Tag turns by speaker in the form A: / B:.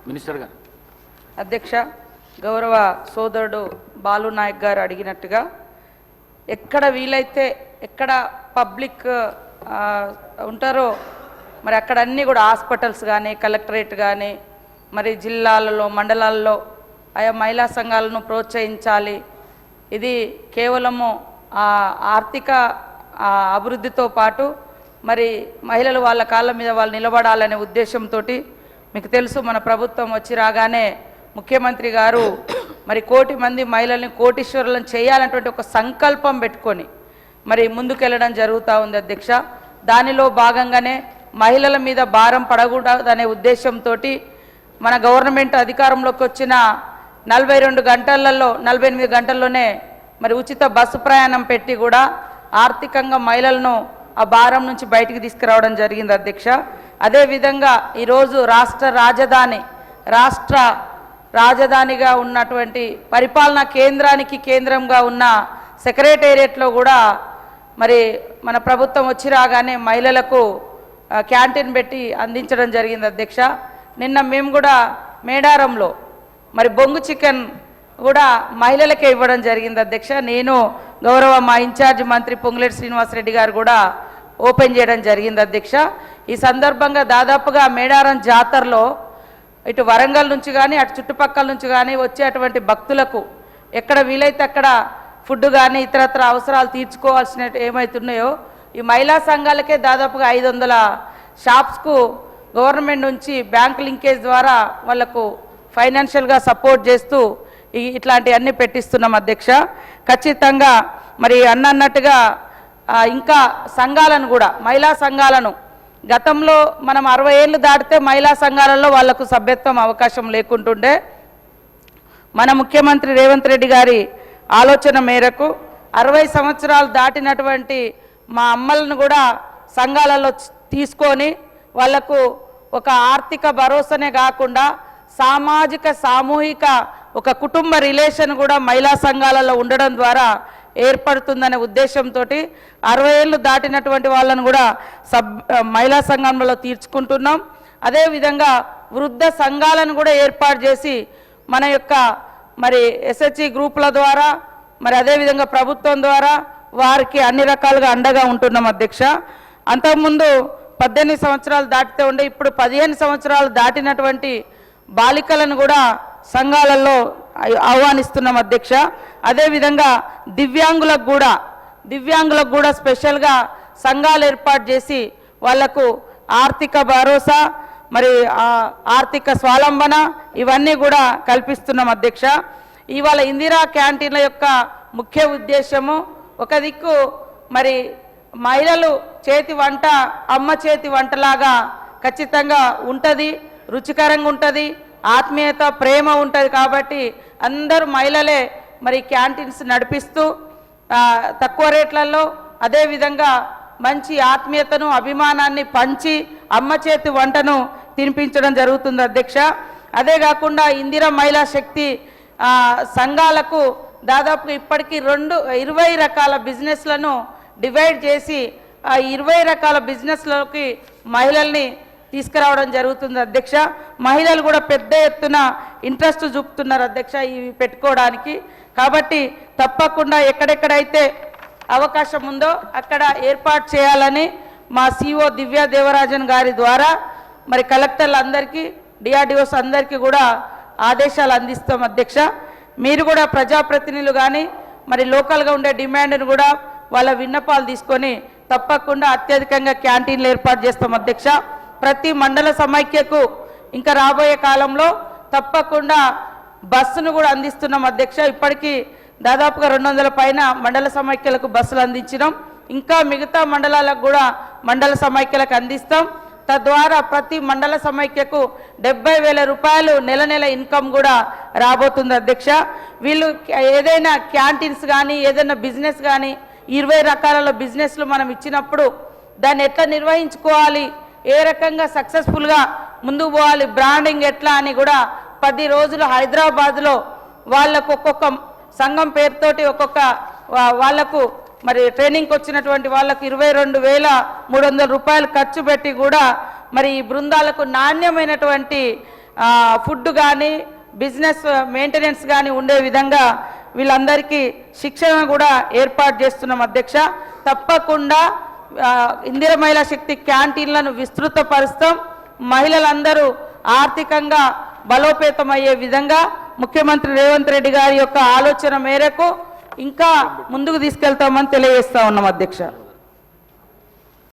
A: Minister గారు.
B: అధ్యక్ష, గౌరవ సోదరుడు బాలు నాయక్ గారు అడిగినట్టుగా ఎక్కడ వీలైతే ఎక్కడ పబ్లిక్ ఉంటారో మరి అక్కడ అన్నీ కూడా హాస్పిటల్స్ కానీ కలెక్టరేట్ కానీ మరి జిల్లాలలో మండలాల్లో ఆయా మహిళా సంఘాలను ప్రోత్సహించాలి. ఇది కేవలము ఆర్థిక అభివృద్ధితో పాటు మరి మహిళలు వాళ్ళ కాళ్ళ మీద వాళ్ళు నిలబడాలనే ఉద్దేశంతో మీకు తెలుసు మన ప్రభుత్వం వచ్చి రాగానే ముఖ్యమంత్రి గారు మరి 1 కోటి మంది మహిళల్ని కోటీశ్వరులను చేయాలన్నటువంటి ఒక సంకల్పం పెట్టుకొని మరి ముందుకెళ్ళడం జరుగుతూ ఉంది అధ్యక్ష. దానిలో భాగంగానే మహిళల మీద భారం పడకూడదనే ఉద్దేశంతో మన గవర్నమెంట్ అధికారంలోకి వచ్చిన 42 గంటలలో 48 గంటల్లోనే మరి ఉచిత బస్సు ప్రయాణం పెట్టి కూడా ఆర్థికంగా మహిళలను ఆ భారం నుంచి బయటికి తీసుకురావడం జరిగింది అధ్యక్ష. అదేవిధంగా ఈరోజు రాష్ట్ర రాజధానిగా ఉన్నటువంటి పరిపాలనా కేంద్రానికి కేంద్రంగా ఉన్న సెక్రటేరియట్లో కూడా మరి మన ప్రభుత్వం వచ్చి రాగానే మహిళలకు క్యాంటీన్ పెట్టి అందించడం జరిగింది అధ్యక్ష. నిన్న మేము కూడా మేడారంలో మరి బొంగు చికెన్ కూడా మహిళలకే ఇవ్వడం జరిగింది అధ్యక్ష. నేను గౌరవ మా ఇన్ఛార్జ్ మంత్రి పొంగులేటి శ్రీనివాసరెడ్డి గారు కూడా ఓపెన్ చేయడం జరిగింది అధ్యక్ష. ఈ సందర్భంగా దాదాపుగా మేడారం జాతరలో ఇటు వరంగల్ నుంచి కానీ అటు చుట్టుపక్కల నుంచి కానీ వచ్చేటువంటి భక్తులకు ఎక్కడ వీలైతే అక్కడ ఫుడ్ కానీ ఇతరత్ర అవసరాలు తీర్చుకోవాల్సిన ఏమవుతున్నాయో ఈ మహిళా సంఘాలకే దాదాపుగా 500 షాప్స్కు గవర్నమెంట్ నుంచి బ్యాంక్ లింకేజ్ ద్వారా వాళ్లకు ఫైనాన్షియల్గా సపోర్ట్ చేస్తూ ఇట్లాంటివన్నీ పెట్టిస్తున్నాం అధ్యక్ష. ఖచ్చితంగా మరి అన్నట్టుగా ఇంకా సంఘాలను కూడా మహిళా సంఘాలను గతంలో మనం 60 ఏళ్ళు దాటితే మహిళా సంఘాలలో వాళ్లకు సభ్యత్వం అవకాశం లేకుంటుండే మన ముఖ్యమంత్రి రేవంత్ రెడ్డి గారి ఆలోచన మేరకు 60 సంవత్సరాలు దాటినటువంటి మా అమ్మలను కూడా సంఘాలలో తీసుకొని వాళ్లకు ఒక ఆర్థిక భరోసానే కాకుండా సామాజిక సామూహిక ఒక కుటుంబ రిలేషన్ కూడా మహిళా సంఘాలలో ఉండడం ద్వారా ఏర్పడుతుందనే ఉద్దేశంతో 60 ఏళ్ళు దాటినటువంటి వాళ్ళను కూడా మహిళా సంఘంలో తీర్చుకుంటున్నాం. అదేవిధంగా వృద్ధ సంఘాలను కూడా ఏర్పాటు చేసి మన యొక్క మరి ఎస్హెచ్జి గ్రూపుల ద్వారా మరి అదేవిధంగా ప్రభుత్వం ద్వారా వారికి అన్ని రకాలుగా అండగా ఉంటున్నాం అధ్యక్ష. అంతకుముందు 18 సంవత్సరాలు దాటితే ఉండే ఇప్పుడు 15 సంవత్సరాలు దాటినటువంటి బాలికలను కూడా సంఘాలలో ఆహ్వానిస్తున్నాం అధ్యక్ష. అదేవిధంగా దివ్యాంగులకు కూడా స్పెషల్గా సంఘాలు ఏర్పాటు చేసి వాళ్లకు ఆర్థిక భరోసా మరి ఆర్థిక స్వావలంబన ఇవన్నీ కూడా కల్పిస్తున్నాం అధ్యక్ష. ఇవాళ ఇందిరా క్యాంటీన్ల యొక్క ముఖ్య ఉద్దేశము ఒక దిక్కు మరి మహిళలు చేతి వంట అమ్మ చేతి వంటలాగా ఖచ్చితంగా ఉంటుంది, రుచికరంగా ఉంటుంది, ఆత్మీయత ప్రేమ ఉంటుంది. కాబట్టి అందరూ మహిళలే మరి క్యాంటీన్స్ నడిపిస్తూ తక్కువ రేట్లలో అదేవిధంగా మంచి ఆత్మీయతను అభిమానాన్ని పంచి అమ్మ చేతి వంటను తినిపించడం జరుగుతుంది అధ్యక్ష. అదే కాకుండా ఇందిరా మహిళా శక్తి సంఘాలకు దాదాపు ఇప్పటికీ 20 రకాల బిజినెస్లను డివైడ్ చేసి ఆ 20 రకాల బిజినెస్లకి మహిళల్ని తీసుకురావడం జరుగుతుంది అధ్యక్ష. మహిళలు కూడా పెద్ద ఎత్తున ఇంట్రెస్ట్ చూపుతున్నారు అధ్యక్ష ఇవి పెట్టుకోవడానికి. కాబట్టి తప్పకుండా ఎక్కడెక్కడైతే అవకాశం ఉందో అక్కడ ఏర్పాటు చేయాలని మా సిఓ దివ్యా దేవరాజన్ గారి ద్వారా మరి కలెక్టర్లందరికీ డిఆర్డిఓస్ అందరికీ కూడా ఆదేశాలు అందిస్తాం అధ్యక్ష. మీరు కూడా ప్రజాప్రతినిధులు కానీ మరి లోకల్గా ఉండే డిమాండ్ను కూడా వాళ్ళ విన్నపాలు తీసుకొని తప్పకుండా అత్యధికంగా క్యాంటీన్లు ఏర్పాటు చేస్తాం అధ్యక్ష. ప్రతి మండల సమైక్యకు ఇంకా రాబోయే కాలంలో తప్పకుండా బస్సును కూడా అందిస్తున్నాం అధ్యక్ష. ఇప్పటికీ దాదాపుగా 200 పైన మండల సమైక్యలకు బస్సులు అందించినాం. ఇంకా మిగతా మండలాలకు కూడా మండల సమైక్యలకు అందిస్తాం. తద్వారా ప్రతి మండల సమైక్యకు 70,000 రూపాయలు నెల ఇన్కమ్ కూడా రాబోతుంది అధ్యక్ష. వీళ్ళు ఏదైనా క్యాంటీన్స్ కానీ ఏదైనా బిజినెస్ కానీ 20 రకాల బిజినెస్లు మనం ఇచ్చినప్పుడు దాన్ని ఎట్లా నిర్వహించుకోవాలి, ఏ రకంగా సక్సెస్ఫుల్గా ముందుకు పోవాలి, బ్రాండింగ్ ఎట్లా అని కూడా 10 రోజులు హైదరాబాద్లో వాళ్ళకు ఒక్కొక్క సంఘం పేరుతోటి ఒక్కొక్క వాళ్లకు మరి ట్రైనింగ్కి వచ్చినటువంటి వాళ్ళకు 22,300 రూపాయలు ఖర్చు పెట్టి కూడా మరి ఈ బృందాలకు నాణ్యమైనటువంటి ఫుడ్ కానీ బిజినెస్ మెయింటెనెన్స్ కానీ ఉండే విధంగా వీళ్ళందరికీ శిక్షణ కూడా ఏర్పాటు చేస్తున్నాం అధ్యక్ష. తప్పకుండా ఇందిర మహిళా శక్తి క్యాంటీన్లను విస్తృతపరుస్తాం. మహిళలందరూ ఆర్థికంగా బలోపేతమయ్యే విధంగా ముఖ్యమంత్రి రేవంత్ రెడ్డి గారి యొక్క ఆలోచన మేరకు ఇంకా ముందుకు తీసుకెళ్తామని తెలియజేస్తా ఉన్నాం అధ్యక్ష.